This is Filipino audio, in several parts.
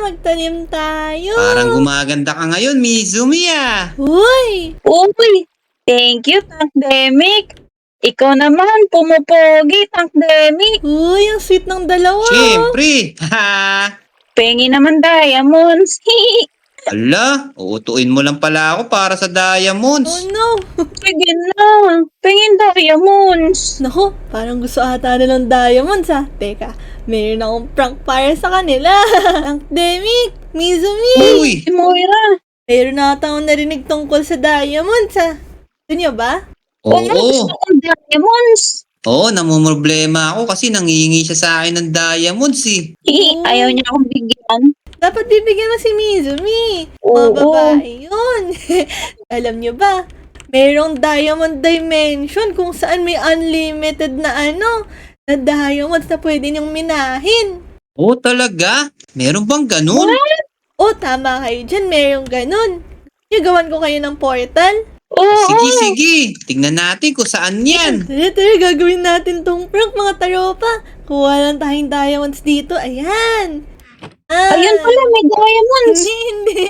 magtanim tayo. Parang gumaganda ka ngayon, Mizumi ah. Uy! Uy, thank you, Tankdemic. Ikaw naman, pumupogi, Tankdemic. Uy, ang sweet ng dalawa. Siyempre. Haha. Pengi naman diamonds. Ala, uutuin mo lang pala ako para sa Oh diamonds. no! Sige na, pengin diamonds. Naku, parang gusto ata nilang diamonds ha. Teka, mayroon akong prank para sa kanila. Tankdemic, Mizumi. Uy, Si Moira. Mayroon na ata akong narinig tungkol sa diamonds ha. Gusto niyo ba? Gusto oo. kong diamonds. Oo, namumroblema ako kasi nangihingi siya sa akin ng diamonds eh. Ayaw niya akong bigyan. Dapat bibigyan mo si Mizumi. Oo. Mga babae yun. Alam niyo ba, mayroong Diamond Dimension kung saan may unlimited na na diamonds na pwede niyong minahin. Oo, talaga? Meron bang ganun? Oh, tama kayo dyan, mayroong ganun. Gawan ko kayo ng portal. Oo. Sige, sige. Tingnan natin kung saan yan. Tara, gagawin natin tong prank mga taropa. Kuha lang tayong diamonds dito. Ayan. Ayun pala, may diamonds. Hindi.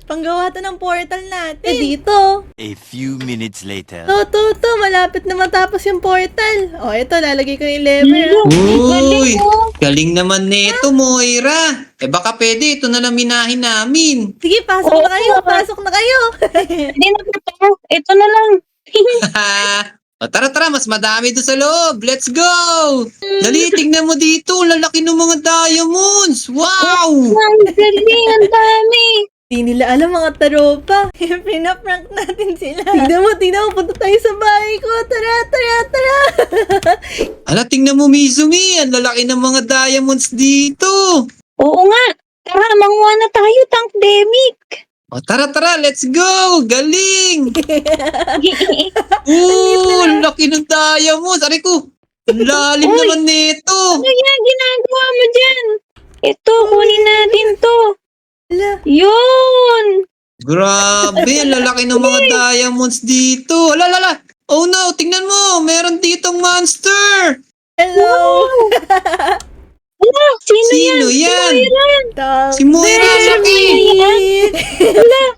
Panggawa to ng portal natin. Dito. A few minutes later. To. Malapit na matapos yung portal. O, ito, lalagay ko yung lever. Uy, galing naman neto, Moira. Baka pwede, ito na lang minahin namin. Sige, pasok na kayo. Pasok na kayo. Hindi na ba ito? Ito na lang. O, tara, mas madami doon sa loob. Let's go! Dali, tingnan mo dito. Lalaki ng mga diamonds. Wow! Ang galing, ang dami. Di nila alam mga taropa. Pinaprank natin sila. Tingnan mo. Punta tayo sa bahay ko. Tara. Ala, tingnan mo, Mizumi. Ang lalaki ng mga diamonds dito. Oo nga. Tara, manguha na tayo, Tankdemic. O, tara, let's go! Galing! Laki ng diamonds. Aray ko, ang lalim Uy. naman nito. Ano yan ginagawa mo dyan? Ito, kunin natin to. Ala, Yun! Grabe, ang lalaki ng mga diamonds dito. Ala. Oh no, tingnan mo. Meron ditong monster. hello. Ala, sino yan? Sino yan? Tang- Si Moira, ang laki. Demic.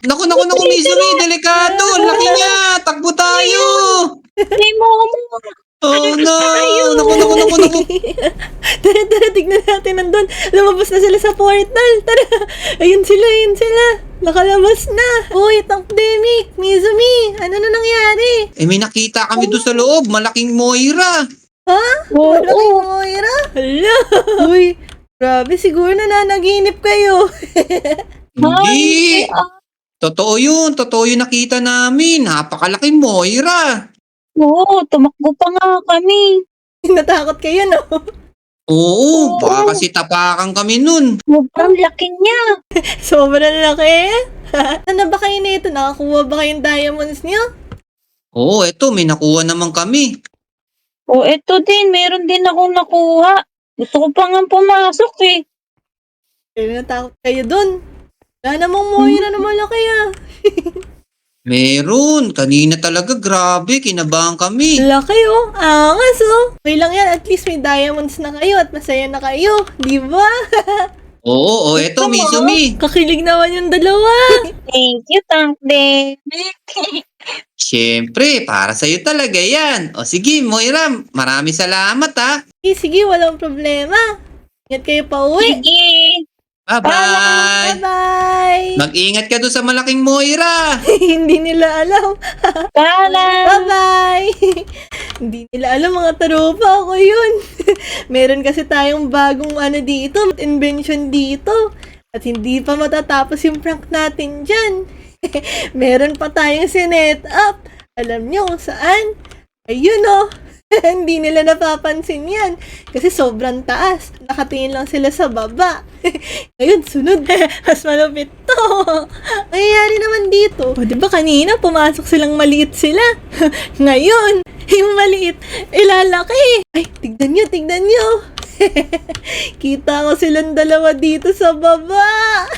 Naku, Mizumi, delikado. Ang laki niya. Takbo tayo. Hindi mo mo. Oh no. Naku. Tara, tignan natin nandun. Lumabas na sila sa portal. Tara, ayun sila. Nakalabas na. Uy, Tankdemic, Mizumi, ano na nangyari? May nakita kami doon sa loob. Malaking Moira. Ha? Oo. Malaking Moira? Hala. Uy, grabe, siguro nananaginip kayo. Hindi. Totoo yun nakita namin. Napakalaking Moira. Oo, tumakbo pa nga kami. Natakot kayo, no? Oo, baka kasi tapakan kami nun. Sobrang laki niya. Sobrang laki. Ano ba kayo nito? Nakakuha ba kayong diamonds niyo? Oo, eto, may nakuha naman kami. O, ito din. Meron din akong nakuha. Gusto ko pa nga pumasok eh. Pero natakot kayo dun. Wala namang Moira na malaki ah. Meron, kanina talaga, grabe, kinabahan kami. Laki oh. Angas oh. Okay lang yan. At least may diamonds na kayo at masaya na kayo. Di ba? Oo, eto, Mizumi. Kakilig naman yung dalawa. Thank you, Tankdemic. Siyempre, para sa'yo talaga yan. O sige, Moira, maraming salamat ha. Sige, walang problema. Ingat kayo pa uwi. Sige. Bye-bye. Bye-bye. Mag-ingat ka doon sa malaking Moira. Hindi nila alam. Paalam. Bye-bye! Hindi nila alam mga taropa ako yun. Meron kasi tayong bagong dito, invention dito. At hindi pa matatapos yung prank natin dyan. Meron pa tayong sinet up. Alam nyo kung saan? Ayun oh. Hindi nila napapansin yan. Kasi sobrang taas. Nakatingin lang sila sa baba. Ngayon, sunod. Mas malupit to. Nangyayari naman dito. O, diba kanina pumasok silang maliit sila? Ngayon, yung maliit, ilalaki. Ay, tignan nyo. Kita ko silang dalawa dito sa baba.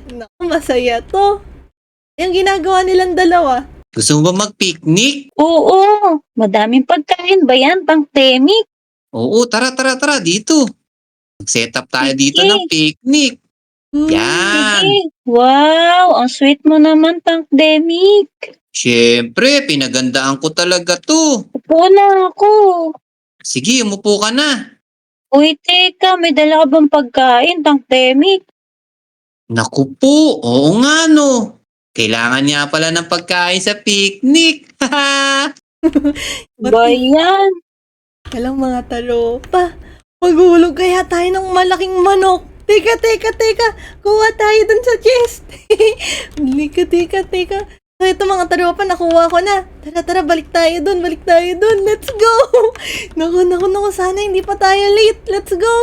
Naku, masaya to. Yung ginagawa nilang dalawa. Gusto mo ba mag-picnic? Oo. Madaming pagkain ba yan, Tankdemic? Oo, tara, dito. Mag-set up tayo dito Sige. ng picnic. Yan. Sige. Wow, ang sweet mo naman, Tankdemic. Siyempre, pinagandaan ko talaga to. Upo na ako. Sige, umupo ka na. Uy, teka, may dala ka bang pagkain, Tankdemic? Naku po, oo nga no. Kailangan niya pala ng pagkain sa picnic. Ba yan? Walang mga taropa. Maghulog kaya tayo ng malaking manok. Teka. Kuha tayo dun sa chest. Teka. So, ito mga taropa, nakuha ko na. Tara, balik tayo dun. Let's go. Naku, sana hindi pa tayo late. Let's go.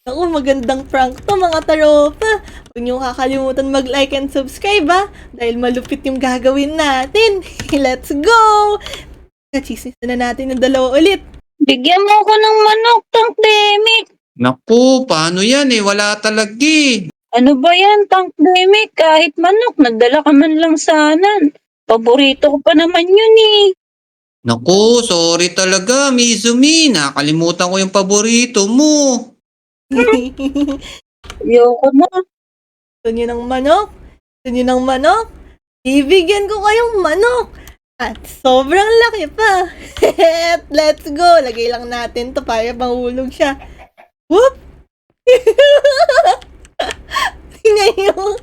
Naku, magandang prank to mga taropa. Huwag niyo kakalimutan mag-like and subscribe dahil malupit yung gagawin natin. Let's go. Chismis na natin yung dalawa ulit. Bigyan mo ako ng manok, Tankdemic. Naku, paano yan wala talaga Ano ba yan, Tankdemic? Kahit manok, nagdala ka man lang sana. Paborito ko pa naman yun Naku, sorry talaga, Mizumi. Nakalimutan ko yung paborito mo. Ayoko na. Gusto niyo ng manok? Ibigyan ko kayong manok. At sobrang laki pa. Let's go. Lagay lang natin to para mahulog siya. Whoop! Ngayon.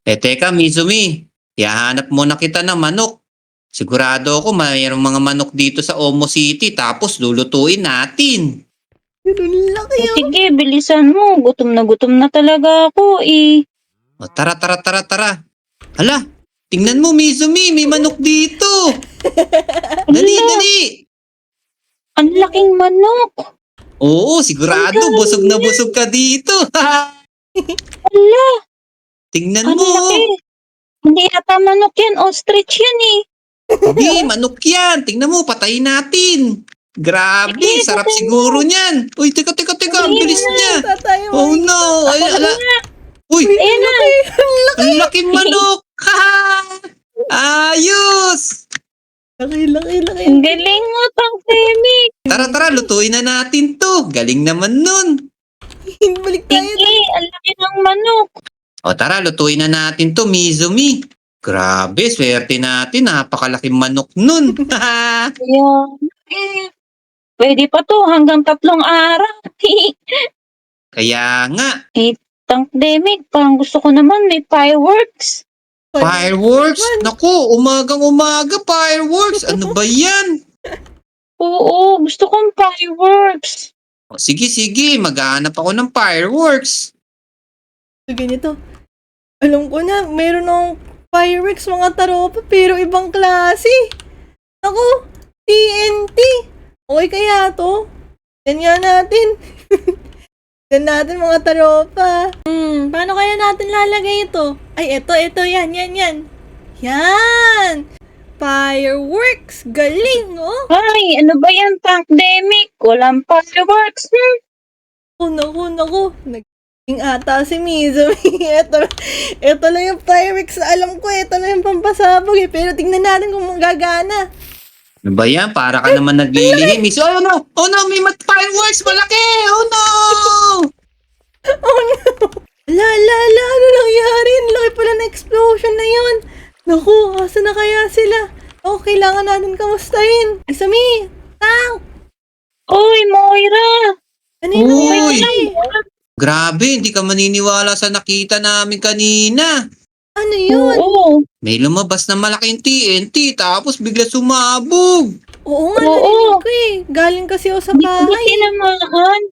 Teka, Mizumi. Ihahanap muna kita ng manok. Sigurado ako mayroong mga manok dito sa Omo City tapos lulutuin natin. Ganun laki O, sige, bilisan mo. Gutom na talaga ako O, tara. Hala, tingnan mo, Mizumi. May manok dito. Dali. Ang laking manok. Oo, sigurado. Busog na busog ka dito. Ala, Tingnan ang mo. laki. Hindi yata manok yan. Ostrich yan Hindi, manok yan. Tingnan mo, patayin natin. Grabe, Sige, sarap patayin siguro niyan. Uy, teka. Ang bilis niya. Tayo. Oh no. Ay, ala. Uy, Ayan na. ang laking manok. Ayos. Laki. Ang galing mo, Tankdemic. Tara, lutuin na natin to. Galing naman nun. Balik tayo. Sige, ang laki ng manok. O tara, lutuin na natin to, Mizumi. Grabe, swerte natin. Napakalaking manok nun. Ayan. Pwede pa to hanggang 3 araw. Kaya nga, Tankdemic, parang gusto ko naman may fireworks. fireworks? Naku, umagang-umaga, fireworks. Ano ba yan? Oo, gusto kong fireworks. O, sige, maghahanap ako ng fireworks. So, ganito. Alam ko na, meron ng fireworks mga taropa, pero ibang klase. Ako, TNT. Okay kaya to? Yan nga natin. Yan natin mga taropa. Paano kaya natin lalagay ito? Ay, ito, yan. Yan! Fireworks! Galing, oh! Ay, ano ba yan, Tankdemic? Walang fireworks. Oh, naku. Naging ata si Mizumi. Ito lang yung fireworks na alam ko. Ito lang yung pampasabog Pero tingnan natin kung magagana. Ano ba yan? Para ka naman naglilihim. Oh no, may fireworks malaki. Oh no! Oh no! Ala, ano nangyari? Ang laki pala na explosion na yun. Naku, asa na kaya sila? Oh, kailangan natin kamustahin. Isami! Tank! Uy, Moira! Ano yung Uy! nangyari? Grabe, hindi ka maniniwala sa nakita namin kanina. Ano yun? Oo. May lumabas na malaking TNT tapos bigla sumabog. Oo nga, Oo. narinig ko Galing kasi ako sa Hindi ko ba bahay. tinamaan?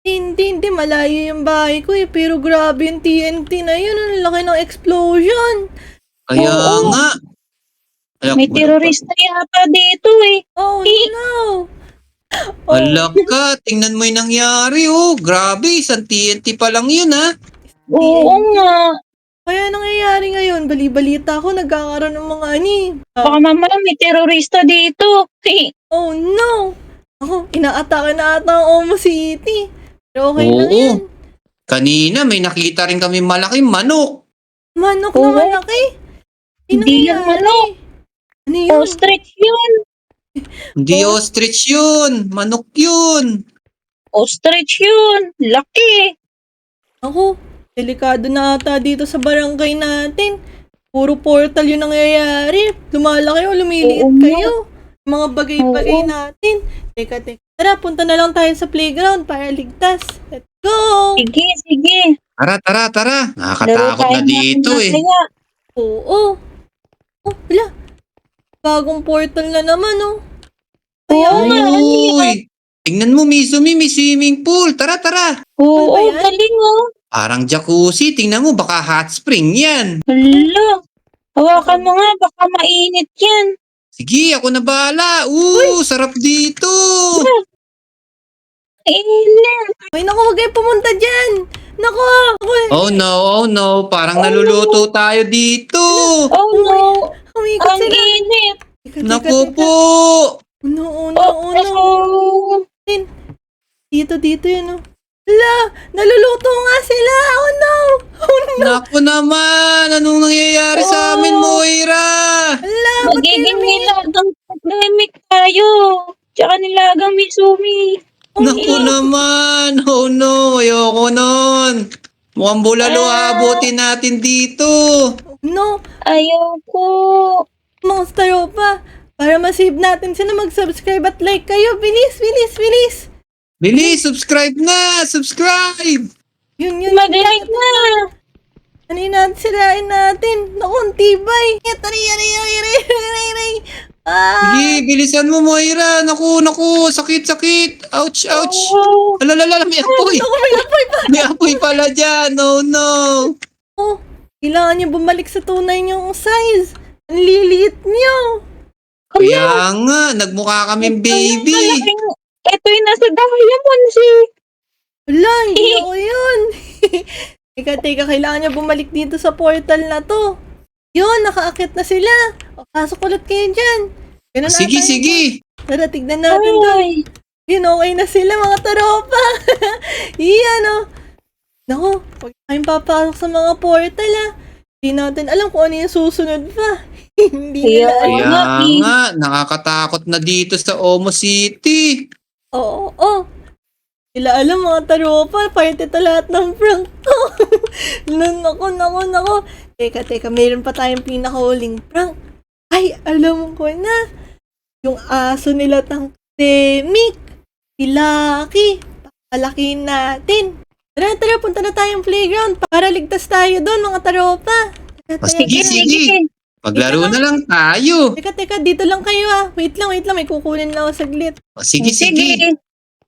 Hindi. Malayo yung bahay ko Pero grabe yung TNT na yun. Ang laki ng explosion. Kaya Oo. nga. Ayak, May terorista yata dito Oh no! Wala ka, tingnan mo yung nangyari Grabe, isang TNT pa lang yun Oo nga. Kaya nangyayari ngayon, bali-balita ko, nagkakaroon ng mga Baka mamaya may terorista dito. Oh no! Ako, inaatake na ata ang Omo City. Pero okay lang Oo. yan. Kanina may nakita rin kami malaking manok. Manok Oo. na malaki. Hindi yan manok. Ano yun? Ostrich yun. Hindi ostrich yun, manok yun. Ostrich yun. Laki. Ako, Delikado na ata dito sa barangay natin. Puro portal yung nangyayari. Lumalaki o lumiliit Oo nga. kayo. Mga bagay-bagay Oo. natin. Teka. Tara, punta na lang tayo sa playground para ligtas. Let's go! Sige. Tara. Laro Nakakatakot tayo na dito eh. mamaya. Oo. Oh, wala. Bagong portal na naman, oh. Oo nga, Uy! Tingnan mo, Mizumi, may swimming pool. Tara. Oo, Ano ba yan? galing oh. Parang jacuzzi. Tingnan mo, baka hot spring yan. Hala. Hawakan mo nga, baka mainit yan. Sige, ako na bahala. Sarap dito. Mainit. Ay, naku, huwag kayo pumunta dyan. Naku, Oh no. Parang naluluto tayo dito. Oh no, umikot ang sila. init. Naku po. No. Oh. Dito yun, oh. Hala, naluluto nga sila. Oh no. Naku naman. Anong nangyayari sa amin, Moira? Hala, ba't kayo Magiging namin- nilagang pandemic tayo. Tsaka nilagang Mizumi. Naku naman. Oh no, ayoko nun. Mukhang bulalo abutin natin dito. No, Ayoko. mga staropa. Para masave natin sila, mag-subscribe at like kayo. Bilis. Bilis, subscribe na. Subscribe. Yun. Mag-like na. Ano yun natin, sirain natin. Naku, ang tibay. Aray. Sige, bilisan mo, Moira. Naku. Sakit. Ouch. Oh. Alalala, may apoy. Naku, may apoy pa. May apoy pala dyan. No. Oh, kailangan niyo bumalik sa tunay niyong size. Ang liliit niyo. Kaya nga, nagmukha kaming baby. Ito yung nasa diamond eh. Wala, hindi ako yun. Teka, kailangan niyo bumalik dito sa portal na to. Yun, nakaakit na sila. O, pasok ulit kayo dyan. Ganun na tayo. Sige. Tara, tignan natin doon. Ay. Yun, okay na sila mga taropa. Iyan, oh. Naku, huwag kayong papasok sa mga portal, ah. Hindi natin alam kung ano yung susunod pa. Hindi nila Kaya- alam. Kaya nga, nakakatakot na dito sa Omo City. Oo. Nila alam mga taropa, part ito lahat ng prank to. Naku. Teka, mayroon pa tayong pinakauling prank. Ay, alam ko na. Yung aso nila Tangdemic. Si Lucky. Papalakihin natin. Tara, punta na tayong playground para ligtas tayo doon mga taropa. O, sige. Maglaro na lang tayo. Teka, dito lang kayo ah. Wait lang, may kukunin lang ako saglit. O, sige.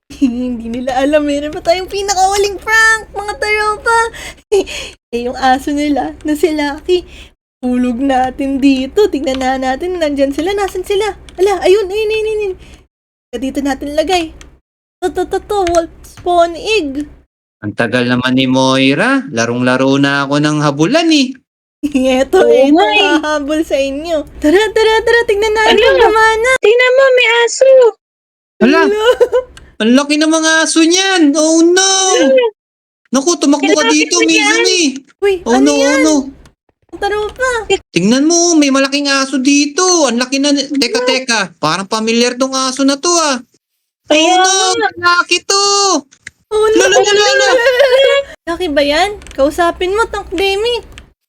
Hindi nila alam, meron pa tayong pinakawaling prank, mga taropa. Yung aso nila, na si Lucky. Hulog natin dito. Tignan na natin, nandyan sila, nasan sila? Ala, ayun. Dito natin lagay. Wolf spawn egg. Ang tagal naman ni Moira. Larong-laro na ako ng habulan eh. Ito, Oo nga eh. hahabol sa inyo. Tara, tignan natin Ano? yung gamana. Tingnan mo, may aso. Hala, ang laki ng mga aso niyan. Oh no. Naku, tumakbo ka Kailangan dito, mo yan. Mizumi. Uy, Oh ano no, yan? oh no. Taropa. Tingnan mo, may malaking aso dito. Ang laki na. Teka. Parang familiar tong aso na to ah. Kaya Oh no, laki to. Oh, no. Lala. Lucky ba yan? Kausapin mo, Tangdemic.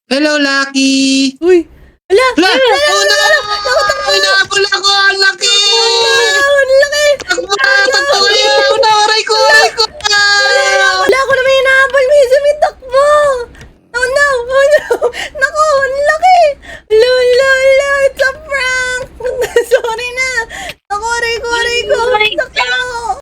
Hello, Lucky. Uy, ala. Hala, oh no. Ay, nakapula ko. Ang laki. Ang laki. Takbo kayo. Aray ko. Wala ako naman hinahabol, Mizumi, takbo.